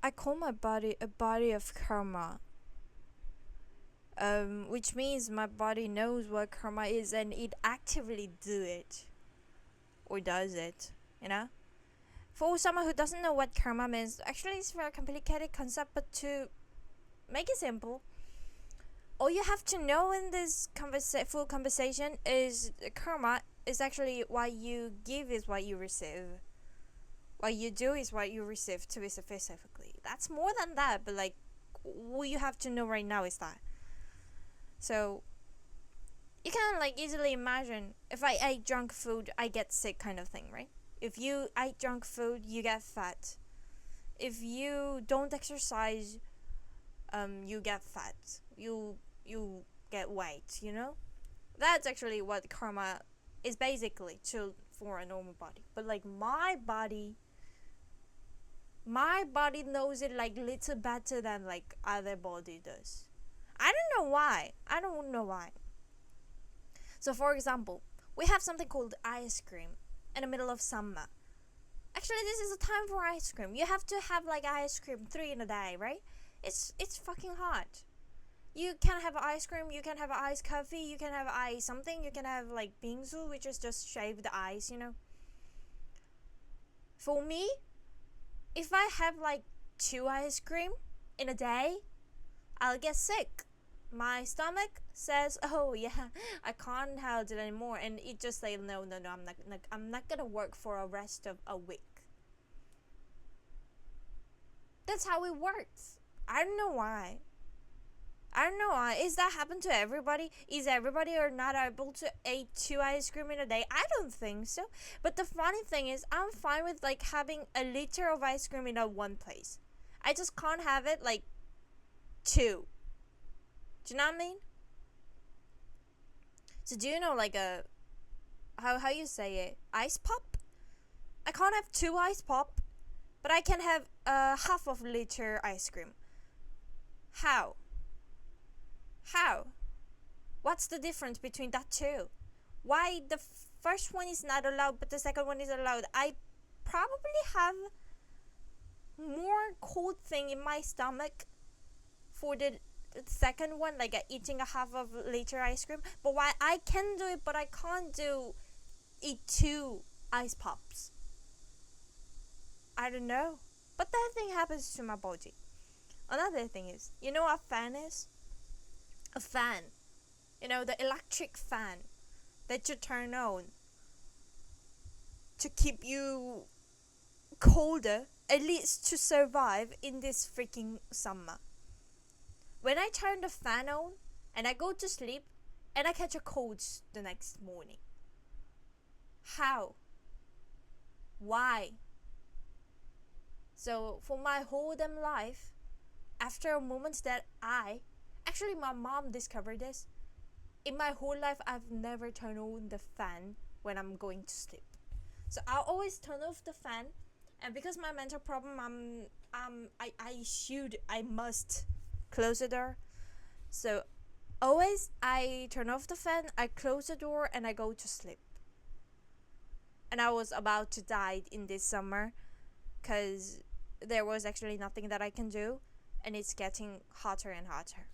I call my body a body of karma. Which means my body knows what karma is and it actively do it or does it, you know. For someone who doesn't know what karma means, actually it's a very complicated concept, but to make it simple, all you have to know in this full conversation is karma is actually what you give is what you receive. What you do is what you receive, to be specifically. That's more than that, but like, what you have to know right now is that. So, you can like easily imagine if I eat junk food, I get sick kind of thing, right? If you eat junk food, you get fat. If you don't exercise, you get fat. You get weight, you know? That's actually what karma is basically to for a normal body. But like my body knows it like little better than like other body does. I don't know why. So for example, we have something called ice cream in the middle of summer. Actually, this is a time for ice cream. You have to have like ice cream 3 in a day, right? It's fucking hot. You can have ice cream, you can have iced coffee, you can have ice something, you can have like bingsu, which is just shaved ice, you know. For me, if I have like 2 ice cream in a day, I'll get sick. My stomach says, "Oh yeah, I can't handle it anymore," and it just say, "No, I'm not gonna work for a rest of a week." That's how it works. I don't know why. Is that happen to everybody? Is everybody or not able to eat 2 ice cream in a day? I don't think so. But the funny thing is, I'm fine with like having a liter of ice cream in a one place. I just can't have it like 2. Do you know what I mean? So do you know like a how you say it? Ice pop? I can't have 2 ice pop, but I can have half of liter ice cream. How? How? What's the difference between that two? Why the first one is not allowed but the second one is allowed? I probably have more cold thing in my stomach for the second one, like eating a half of liter ice cream. But why I can do it but I can't eat 2 ice pops? I don't know. But that thing happens to my body. Another thing is, you know what a fan is? A fan. You know, the electric fan that you turn on to keep you colder, at least to survive in this freaking summer. When I turn the fan on and I go to sleep and I catch a cold the next morning. How? Why? So for my whole damn life, after a moment that actually my mom discovered this, in my whole life I've never turned on the fan when I'm going to sleep. So I'll always turn off the fan, and because my mental problem, I must close the door. So always I turn off the fan, I close the door, and I go to sleep. And I was about to die in this summer because there was actually nothing that I can do, and it's getting hotter and hotter.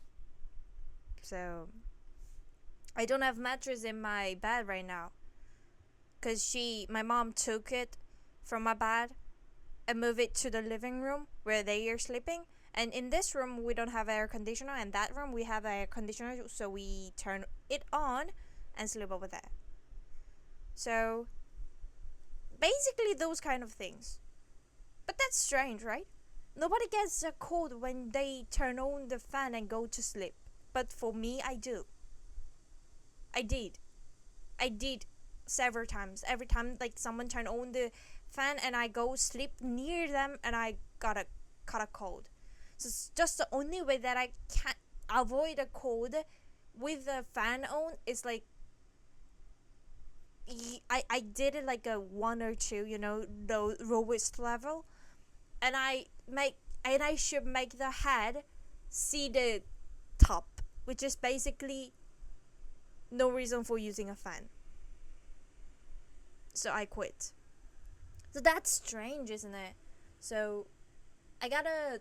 So I don't have mattress in my bed right now because my mom took it from my bed and moved it to the living room where they are sleeping. And in this room we don't have air conditioner, and that room we have air conditioner, so we turn it on and sleep over there. So basically those kind of things. But that's strange, right? Nobody gets a cold when they turn on the fan and go to sleep. But for me, I do. I did several times. Every time like someone turn on the fan and I go sleep near them and I caught a cold. So it's just the only way that I can avoid a cold with the fan on is like I did it like a 1 or 2, you know, the lowest level, and I should make the head see the top, which is basically no reason for using a fan. So I quit. So that's strange, isn't it? So I gotta.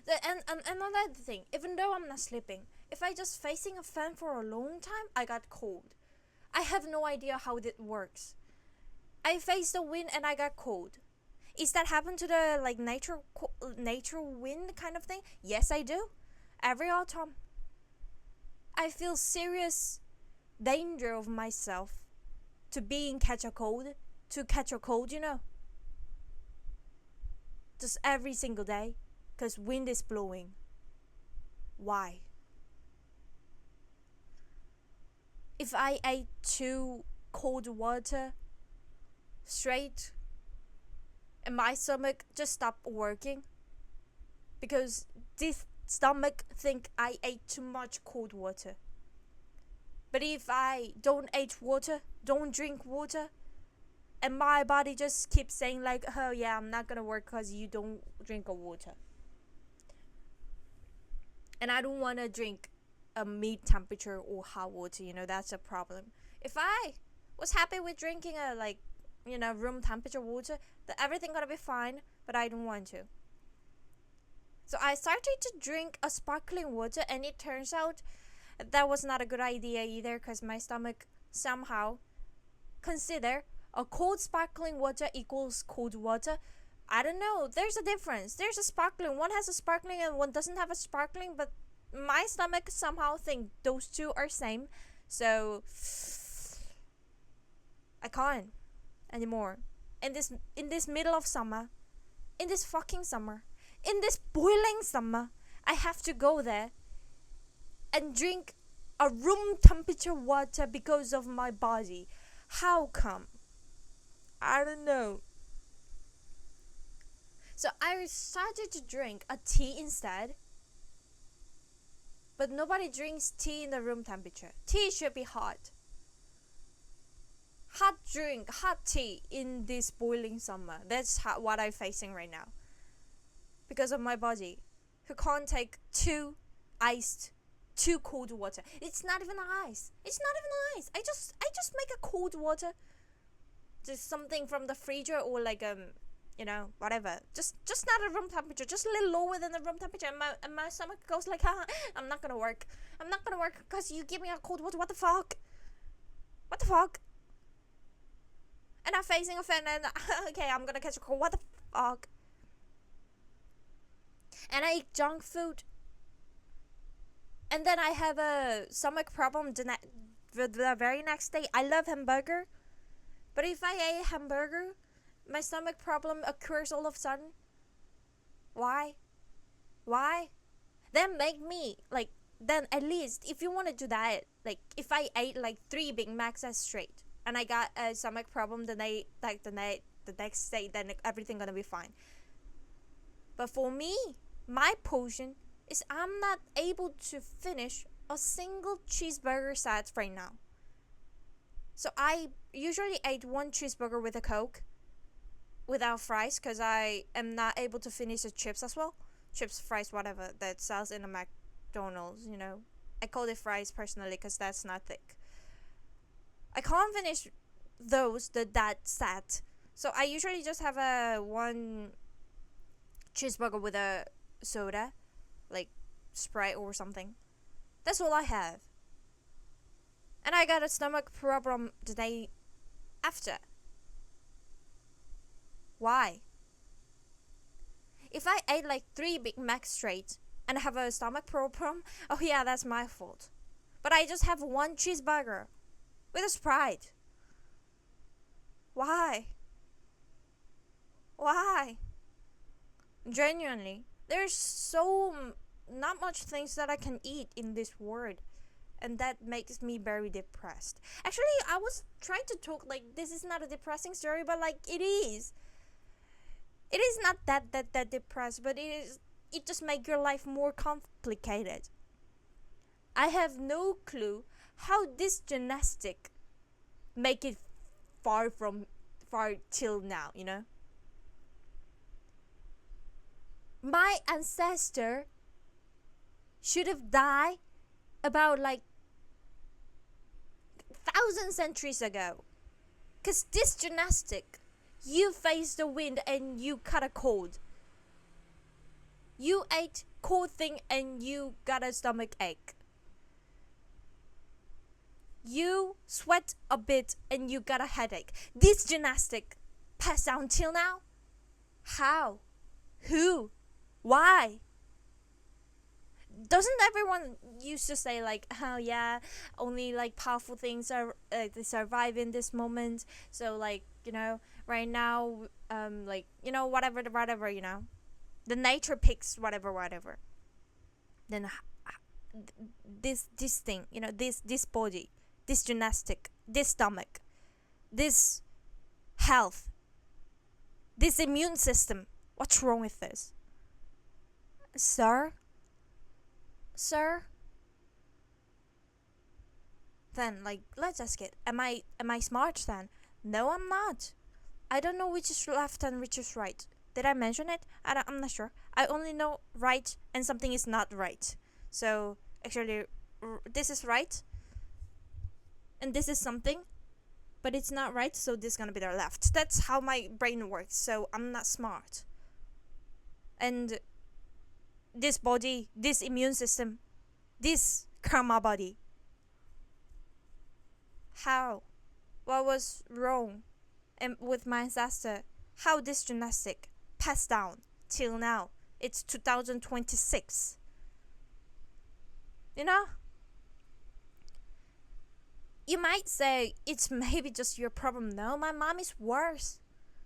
And another thing, even though I'm not sleeping, if I just facing a fan for a long time, I got cold. I have no idea how that works. I face the wind and I got cold. Is that happen to the like nature wind kind of thing? Yes, I do. Every autumn, I feel serious danger of myself to catch a cold, just every single day, because wind is blowing. Why? If I ate too cold water straight and my stomach just stopped working because this stomach think I ate too much cold water. But if I don't drink water, and my body just keeps saying like, oh yeah, I'm not gonna work because you don't drink water. And I don't want to drink a mid temperature or hot water, that's a problem. If I was happy with drinking a room temperature water, that everything gonna be fine, but I don't want to. So I started to drink a sparkling water, and it turns out that was not a good idea either, because my stomach somehow consider a cold sparkling water equals cold water. I don't know, there's a difference. There's a sparkling, one has a sparkling and one doesn't have a sparkling, but my stomach somehow think those two are same. So I can't anymore. In this middle of summer, in this fucking summer, in this boiling summer, I have to go there and drink a room temperature water because of my body. How come? I don't know. So I started to drink a tea instead. But nobody drinks tea in the room temperature. Tea should be hot. Hot tea in this boiling summer. That's what I'm facing right now. Because of my body, who can't take too cold water. It's not even ice. I just make a cold water. Just something from the freezer or whatever. Just not a room temperature. Just a little lower than the room temperature. And my stomach goes like, I'm not gonna work. I'm not gonna work because you give me a cold water. What the fuck? And I'm facing a fan and okay, I'm gonna catch a cold. What the fuck? And I eat junk food. And then I have a stomach problem the very next day. I love hamburger. But if I ate hamburger, my stomach problem occurs all of a sudden. Why? Then make me, then at least, if you want to do that, if I ate 3 Big Macs as straight, and I got a stomach problem the next day, then everything gonna be fine. But for me, my portion is I'm not able to finish a single cheeseburger set right now. So I usually ate 1 cheeseburger with a Coke without fries, because I am not able to finish the chips as well. Chips, fries, whatever that sells in a McDonald's, I call it fries personally because that's not thick. I can't finish that set. So I usually just have a 1 cheeseburger with a soda, like Sprite or something. That's all I have. And I got a stomach problem the day after. Why? If I ate 3 Big Macs straight and have a stomach problem, oh yeah, that's my fault. But I just have 1 cheeseburger with a Sprite. Why? Genuinely, there's not much things that I can eat in this world, and that makes me very depressed. Actually, I was trying to talk this is not a depressing story, but it is. It is not that depressed, but it just makes your life more complicated. I have no clue how this gymnastic make it far till now, My ancestor should have died about 1,000 centuries ago. Because this gymnastic You face the wind and you got a cold. You ate cold thing and you got a stomach ache. You sweat a bit and you got a headache. This gymnastic passed down till now? How? Who? Why? Doesn't everyone used to say like, oh yeah, only like powerful things are they survive in this moment, so like, right now, like, whatever, the nature picks whatever. Then this thing, this body, this gymnastic, this stomach, this health, this immune system, what's wrong with this, sir? Then, like, let's ask it. Am I smart then? No, I'm not. I don't know which is left and which is right. Did I mention it? I'm not sure. I only know right and something is not right. So actually, this is right, and this is something, but it's not right. So this is gonna be the left. That's how my brain works. So I'm not smart. And this body, this immune system, this karma body. How? What was wrong and with my ancestor? How this gymnastic passed down till now? It's 2026. You might say it's maybe just your problem. No, my mom is worse.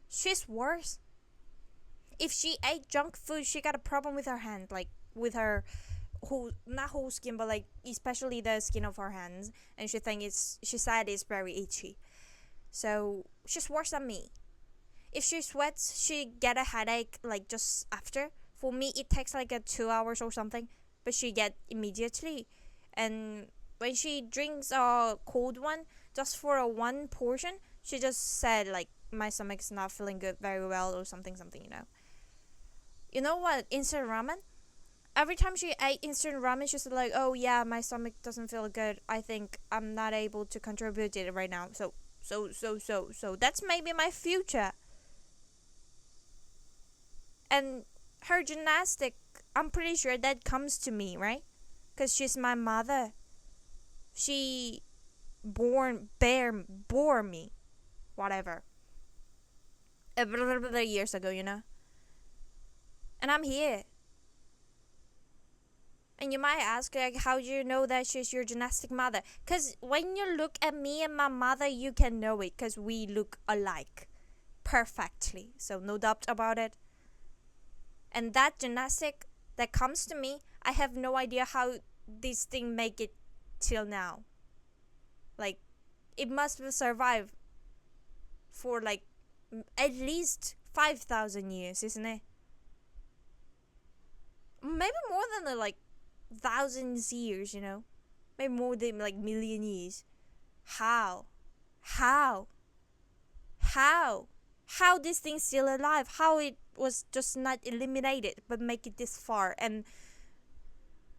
She's worse. If she ate junk food, she got a problem with her hand, like with her not whole skin, but like especially the skin of her hands, and she said it's very itchy. So she's worse than me. If she sweats, she get a headache like just after. For me, it takes like 2 hours or something, but she get immediately. And when she drinks a cold one, just for a one portion, she just said like my stomach's not feeling good very well or something. You know what? Instant ramen. Every time she ate instant ramen, she's like, "Oh yeah, my stomach doesn't feel good. I think I'm not able to contribute it right now." So that's maybe my future. And her gymnastic, I'm pretty sure that comes to me, right? Cause she's my mother. She bore me, whatever. Years ago, and I'm here. And you might ask, like, how do you know that she's your gymnastic mother? Because when you look at me and my mother, you can know it, because we look alike perfectly. So no doubt about it. And that gymnastic that comes to me, I have no idea how this thing make it till now. Like, it must have survived for like at least 5,000 years, isn't it? Maybe more than like thousands years, maybe more than like million years. How this thing's still alive? How it was just not eliminated but make it this far, and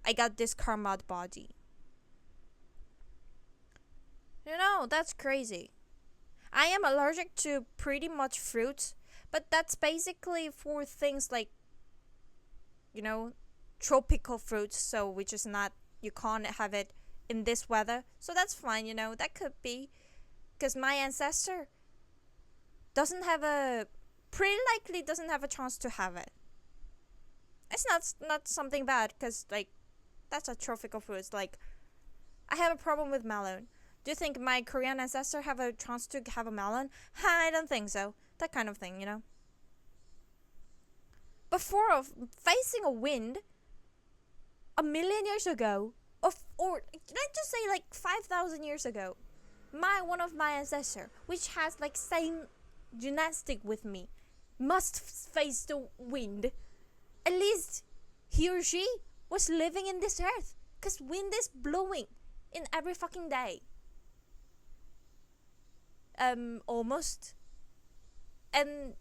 I got this karma body? That's crazy. I am allergic to pretty much fruits, but that's basically for things like tropical fruits, so which is not, you can't have it in this weather, so that's fine. That could be because my ancestor doesn't have a chance to have it. It's not something bad, because like that's a tropical fruit. Like, I have a problem with melon. Do you think my Korean ancestor have a chance to have a melon? I don't think so. That kind of thing, Before facing a wind, 1,000,000 years ago, or let's just say like 5,000 years ago, one of my ancestor, which has like same gymnastic with me, must face the wind. At least he or she was living in this earth, because wind is blowing in every fucking day. Almost. And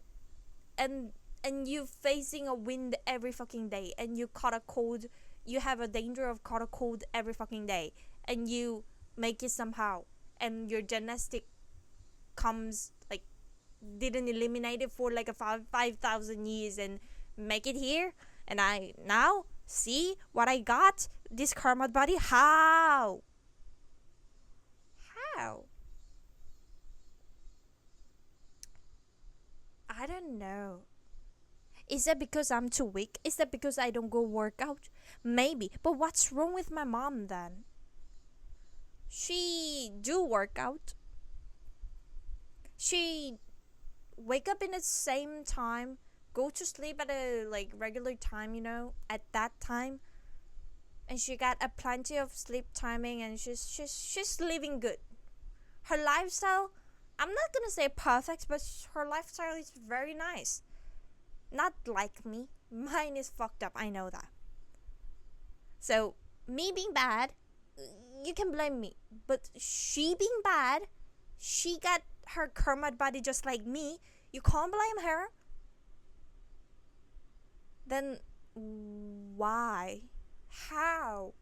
you facing a wind every fucking day, and you caught a cold, you have a danger of caught a cold every fucking day, and you make it somehow, and your gymnastic comes like didn't eliminate it for like a 5,000 years and make it here, and I now see what I got. This karma body. How? How? I don't know. Is that because I'm too weak? Is that because I don't go work out? Maybe. But what's wrong with my mom then? She do work out. She wake up in the same time, go to sleep at a like regular time, at that time. And she got a plenty of sleep timing, and she's living good. Her lifestyle, I'm not gonna say perfect, but her lifestyle is very nice. Not like me. Mine is fucked up, I know that. So, me being bad, you can blame me. But she being bad, she got her karma body just like me. You can't blame her. Then, why? How?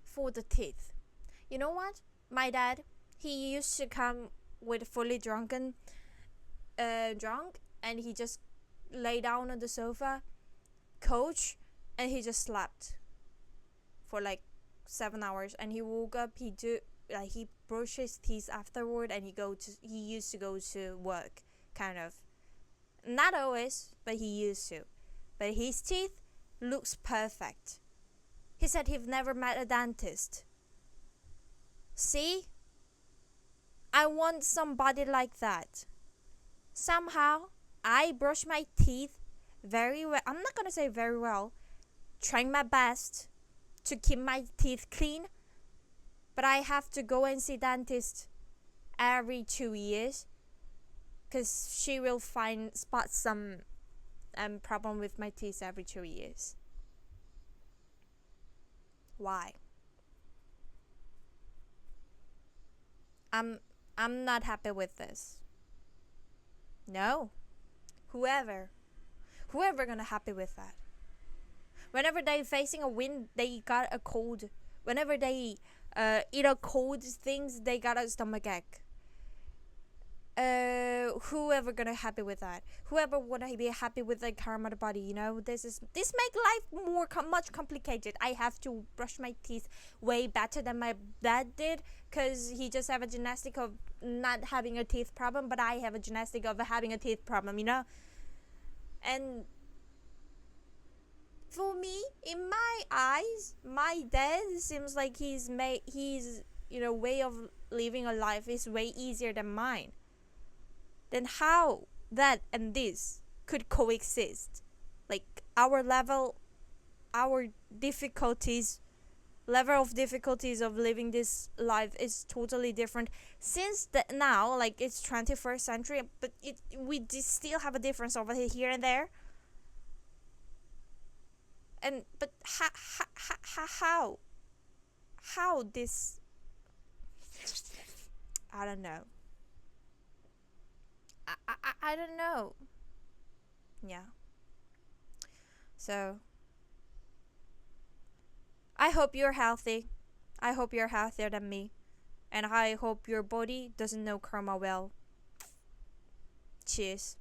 For the teeth. You know what? My dad, he used to come with fully drunk, and he just lay down on the sofa, couch, and he just slept for like 7 hours. And he woke up. He brushed his teeth afterward, and he used to go to work, kind of. Not always, but he used to. But his teeth looks perfect. He said he've never met a dentist. See? I want somebody like that. Somehow, I brush my teeth very well. I'm not gonna say very well. Trying my best to keep my teeth clean. But I have to go and see dentist every 2 years. Because she will spot some problem with my teeth every 2 years. Why? I'm not happy with this. No. Whoever gonna happy with that. Whenever they facing a wind, they got a cold. Whenever they eat a cold things, they got a stomach ache. Whoever gonna happy with that? Whoever wanna be happy with the karma body, this make life much complicated. I have to brush my teeth way better than my dad did, cause he just have a gymnastic of not having a teeth problem, but I have a gymnastic of having a teeth problem, And for me, in my eyes, my dad seems like his way of living a life is way easier than mine. Then how that and this could coexist? Like our level of difficulties of living this life is totally different. Since now, like it's 21st century, but we still have a difference over here and there. But how this? I don't know. I don't know. Yeah. So I hope you're healthy. I hope you're healthier than me. And I hope your body doesn't know karma well. Cheers.